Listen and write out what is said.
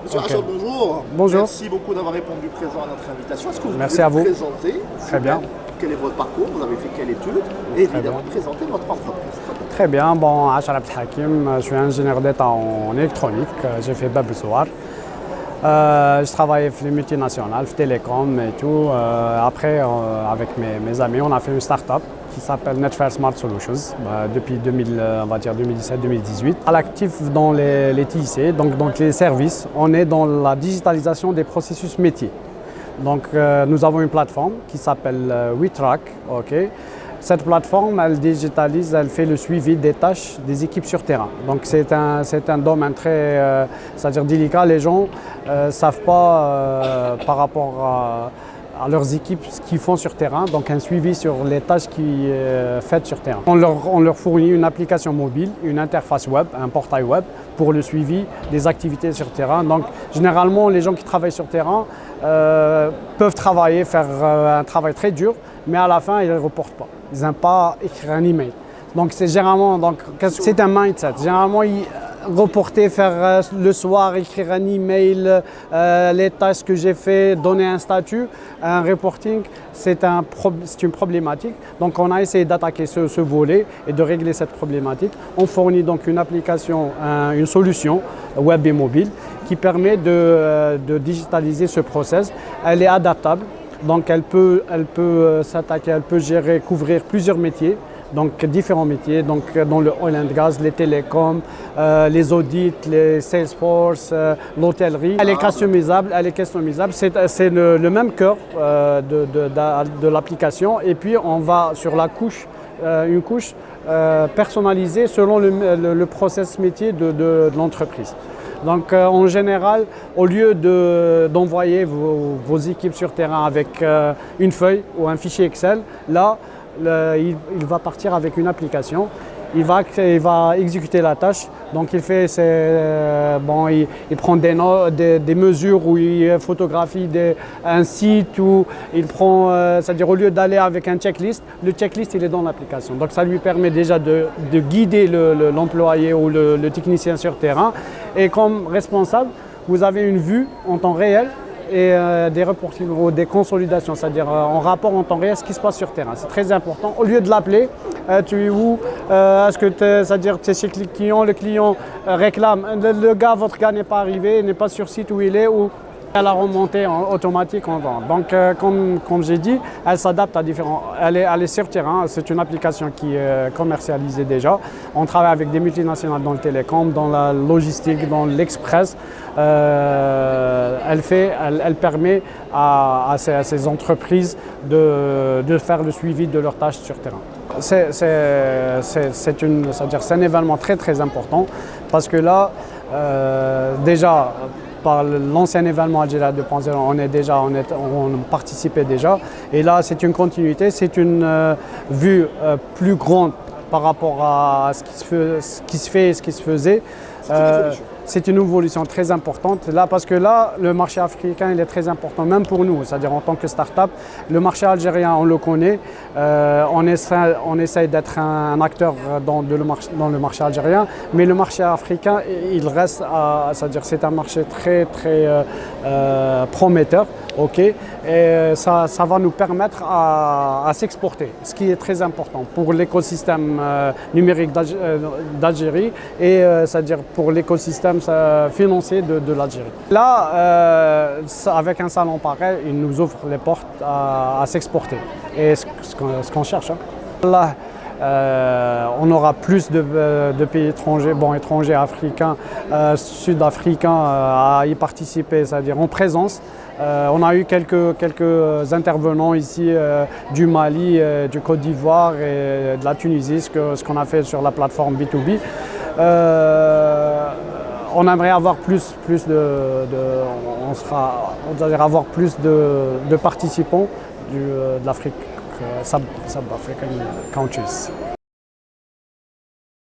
Monsieur Rachad, bonjour. Bonjour. Merci beaucoup d'avoir répondu présent à notre invitation. Est-ce que vous Merci pouvez à vous vous. présenter? Très bien. Quel est votre parcours? Vous avez fait quelle étude? Et évidemment, présenter votre entreprise. Très bien. Bon, Achar Abdelhakim, je suis ingénieur d'État en électronique. J'ai fait Bab Soar. Je travaillais dans les multinationales, télécom et tout. Après, avec mes amis, on a fait une start-up qui s'appelle Netfair Smart Solutions depuis 2017-2018. À l'actif dans les TIC, donc les services, on est dans la digitalisation des processus métiers. Donc nous avons une plateforme qui s'appelle WeTrack. Okay. Cette plateforme, elle digitalise, elle fait le suivi des tâches des équipes sur terrain. Donc c'est un domaine très, c'est-à-dire délicat. Les gens ne savent pas par rapport à leurs équipes ce qu'ils font sur terrain, donc un suivi sur les tâches qu'ils font sur terrain. On leur fournit une application mobile, une interface web, un portail web pour le suivi des activités sur terrain. Donc généralement, les gens qui travaillent sur terrain peuvent travailler, faire un travail très dur, mais à la fin, ils ne reportent pas. Ils n'aiment pas écrire un email. Donc c'est généralement, c'est un mindset. Généralement, reporter, faire le soir, écrire un email, les tâches que j'ai fait, donner un statut, un reporting, c'est une problématique. Donc on a essayé d'attaquer ce volet et de régler cette problématique. On fournit donc une application, une solution web et mobile qui permet de digitaliser ce process. Elle est adaptable, donc elle peut s'attaquer, elle peut gérer, couvrir plusieurs métiers. Donc différents métiers, donc dans le oil and gas, les télécoms, les audits, les Salesforce, l'hôtellerie. Elle est customisable, c'est le même cœur de l'application et puis on va sur la couche, une couche personnalisée selon le process métier de l'entreprise. Donc en général, au lieu d'envoyer vos équipes sur terrain avec une feuille ou un fichier Excel, là, il va partir avec une application, il va exécuter la tâche. Donc il prend des mesures où il photographie un site, ou il prend, c'est-à-dire au lieu d'aller avec un checklist, le checklist il est dans l'application. Donc ça lui permet déjà de guider l'employé ou le technicien sur terrain. Et comme responsable, vous avez une vue en temps réel et des reportings ou des consolidations, c'est-à-dire en rapport en temps réel ce qui se passe sur terrain. C'est très important. Au lieu de l'appeler, tu es où? Est-ce que c'est-à-dire tu es chez le client réclame, votre gars n'est pas arrivé, n'est pas sur site où il est, ou elle a remonté automatique en vente. Donc comme j'ai dit, elle s'adapte à différents. Elle est sur terrain, c'est une application qui est commercialisée déjà. On travaille avec des multinationales dans le télécom, dans la logistique, dans l'express. Elle permet à ces entreprises de faire le suivi de leurs tâches sur terrain. C'est un événement très très important parce que là, déjà, par l'ancien événement Algérie 2.0, on participait déjà. Et là, c'est une continuité, c'est une vue plus grande par rapport à ce qui se fait et ce qui se faisait. C'est une évolution très importante là, parce que là, le marché africain il est très important, même pour nous, c'est-à-dire en tant que start-up. Le marché algérien, on le connaît, on essaie d'être un acteur dans le marché algérien, mais le marché africain, il reste, c'est-à-dire c'est un marché très très prometteur, ok, et ça va nous permettre à s'exporter, ce qui est très important pour l'écosystème numérique d'Algérie et c'est-à-dire pour l'écosystème financier de l'Algérie. Là, avec un salon pareil, il nous ouvre les portes à s'exporter. Et ce qu'on cherche. Là, on aura plus de pays étrangers, africains, sud-africains à y participer, c'est-à-dire en présence. On a eu quelques intervenants ici du Mali, du Côte d'Ivoire et de la Tunisie, ce qu'on a fait sur la plateforme B2B. On aimerait avoir plus de participants de l'Afrique, sub-African countries.